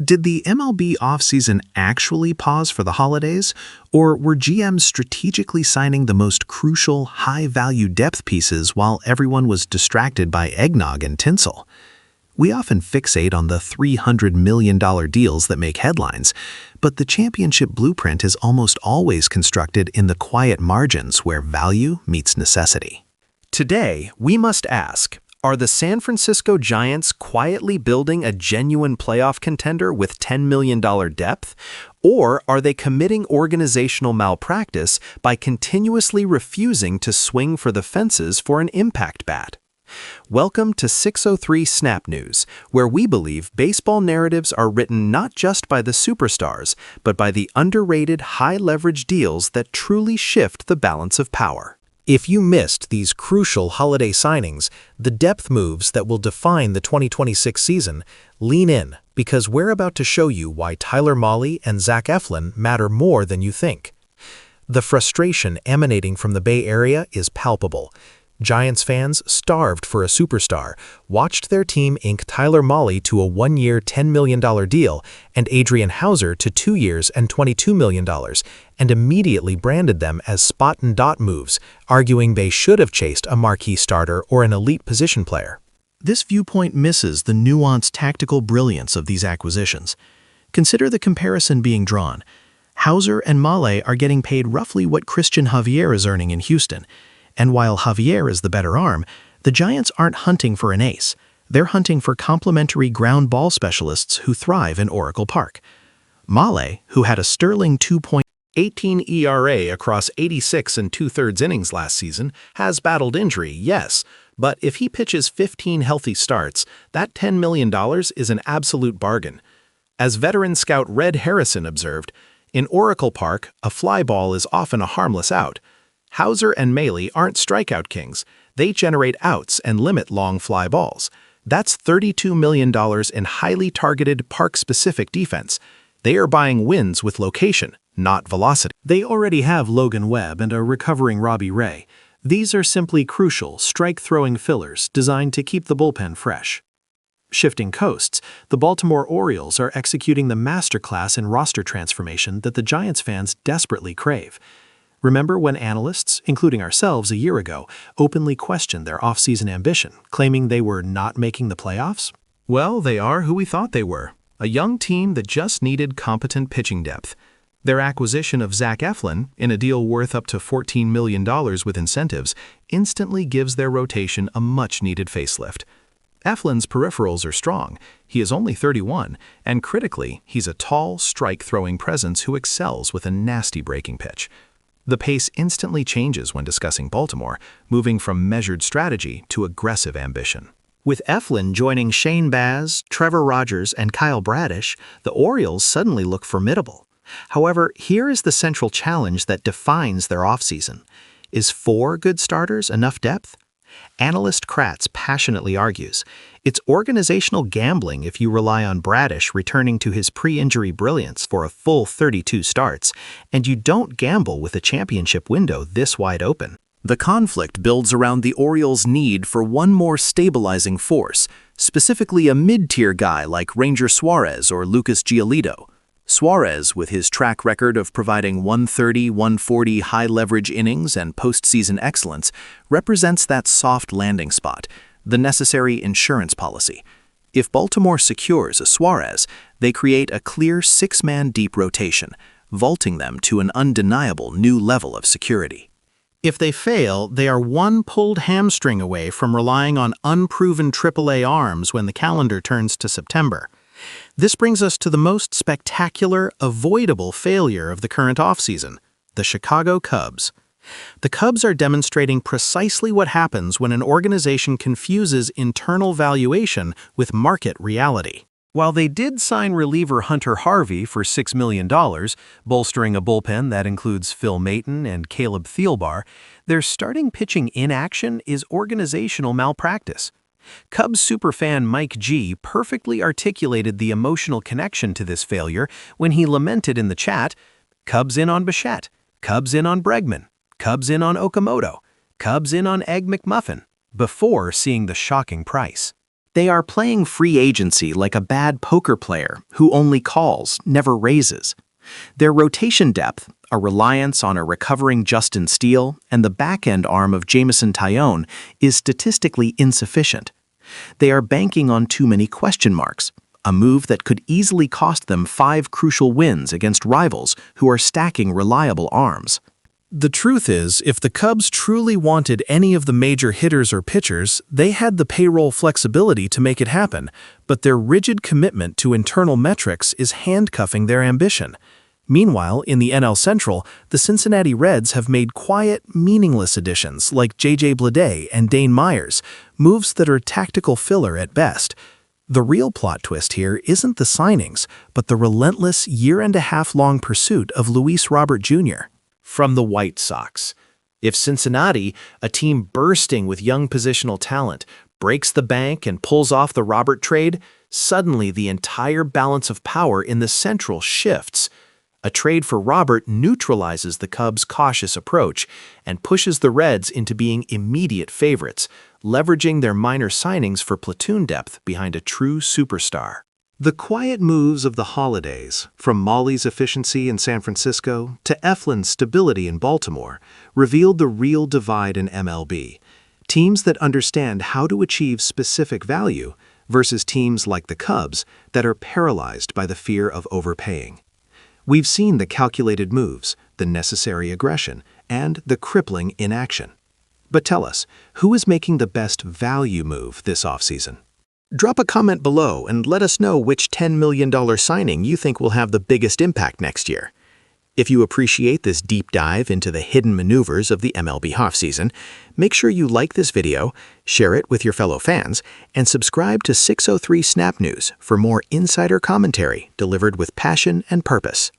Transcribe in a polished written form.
Did the MLB offseason actually pause for the holidays, or were GMs strategically signing the most crucial, high-value depth pieces while everyone was distracted by eggnog and tinsel? We often fixate on the $300 million deals that make headlines, but the championship blueprint is almost always constructed in the quiet margins where value meets necessity. Today, we must ask, are the San Francisco Giants quietly building a genuine playoff contender with $10 million depth? Or are they committing organizational malpractice by continuously refusing to swing for the fences for an impact bat? Welcome to 603 Snap News, where we believe baseball narratives are written not just by the superstars, but by the underrated high-leverage deals that truly shift the balance of power. If you missed these crucial holiday signings, the depth moves that will define the 2026 season, lean in, because we're about to show you why Tyler Mahle and Zach Eflin matter more than you think. The frustration emanating from the Bay Area is palpable. Giants fans, starved for a superstar, watched their team ink Tyler Mahle to a one-year $10 million deal and Adrian Houser to 2 years and $22 million, and immediately branded them as spot and dot moves, arguing they should have chased a marquee starter or an elite position player. This viewpoint misses the nuanced tactical brilliance of these acquisitions. Consider the comparison being drawn. Houser and Mahle are getting paid roughly what Christian Javier is earning in Houston. And while Javier is the better arm, the Giants aren't hunting for an ace. They're hunting for complementary ground ball specialists who thrive in Oracle Park. Mahle, who had a sterling 2.18 ERA across 86 and 2/3 innings last season, has battled injury, yes, but if he pitches 15 healthy starts, that $10 million is an absolute bargain. As veteran scout Red Harrison observed, in Oracle Park, a fly ball is often a harmless out. Houser and Mahle aren't strikeout kings. They generate outs and limit long fly balls. That's $32 million in highly targeted park-specific defense. They are buying wins with location, not velocity. They already have Logan Webb and a recovering Robbie Ray. These are simply crucial, strike-throwing fillers designed to keep the bullpen fresh. Shifting coasts, the Baltimore Orioles are executing the masterclass in roster transformation that the Giants fans desperately crave. Remember when analysts, including ourselves a year ago, openly questioned their offseason ambition, claiming they were not making the playoffs? Well, they are who we thought they were, a young team that just needed competent pitching depth. Their acquisition of Zach Eflin, in a deal worth up to $14 million with incentives, instantly gives their rotation a much-needed facelift. Eflin's peripherals are strong. He is only 31, and critically, he's a tall, strike-throwing presence who excels with a nasty breaking pitch. The pace instantly changes when discussing Baltimore, moving from measured strategy to aggressive ambition. With Eflin joining Shane Baz, Trevor Rogers, and Kyle Bradish, the Orioles suddenly look formidable. However, here is the central challenge that defines their offseason. Is 4 good starters enough depth? Analyst Kratz passionately argues, it's organizational gambling if you rely on Bradish returning to his pre-injury brilliance for a full 32 starts, and you don't gamble with a championship window this wide open. The conflict builds around the Orioles' need for one more stabilizing force, specifically a mid-tier guy like Ranger Suarez or Lucas Giolito. Suarez, with his track record of providing 130-140 high-leverage innings and postseason excellence, represents that soft landing spot, the necessary insurance policy. If Baltimore secures a Suarez, they create a clear 6-man deep rotation, vaulting them to an undeniable new level of security. If they fail, they are one pulled hamstring away from relying on unproven AAA arms when the calendar turns to September. This brings us to the most spectacular, avoidable failure of the current offseason, the Chicago Cubs. The Cubs are demonstrating precisely what happens when an organization confuses internal valuation with market reality. While they did sign reliever Hunter Harvey for $6 million, bolstering a bullpen that includes Phil Maton and Caleb Thielbar, their starting pitching inaction is organizational malpractice. Cubs superfan Mike G perfectly articulated the emotional connection to this failure when he lamented in the chat, Cubs in on Bichette, Cubs in on Bregman, Cubs in on Okamoto, Cubs in on Egg McMuffin, before seeing the shocking price. They are playing free agency like a bad poker player who only calls, never raises. Their rotation depth, a reliance on a recovering Justin Steele, and the back-end arm of Jameson Taillon is statistically insufficient. They are banking on too many question marks, a move that could easily cost them 5 crucial wins against rivals who are stacking reliable arms. The truth is, if the Cubs truly wanted any of the major hitters or pitchers, they had the payroll flexibility to make it happen, but their rigid commitment to internal metrics is handcuffing their ambition. Meanwhile, in the NL Central, the Cincinnati Reds have made quiet, meaningless additions like J.J. Bleday and Dane Myers, moves that are tactical filler at best. The real plot twist here isn't the signings, but the relentless year-and-a-half-long pursuit of Luis Robert Jr. From the White Sox. If Cincinnati, a team bursting with young positional talent, breaks the bank and pulls off the Robert trade, suddenly the entire balance of power in the Central shifts. A trade for Robert neutralizes the Cubs' cautious approach and pushes the Reds into being immediate favorites, leveraging their minor signings for platoon depth behind a true superstar. The quiet moves of the holidays, from Molly's efficiency in San Francisco to Eflin's stability in Baltimore, revealed the real divide in MLB. Teams that understand how to achieve specific value versus teams like the Cubs that are paralyzed by the fear of overpaying. We've seen the calculated moves, the necessary aggression, and the crippling inaction. But tell us, who is making the best value move this offseason? Drop a comment below and let us know which $10 million signing you think will have the biggest impact next year. If you appreciate this deep dive into the hidden maneuvers of the MLB offseason, make sure you like this video, share it with your fellow fans, and subscribe to 603 Snap News for more insider commentary delivered with passion and purpose.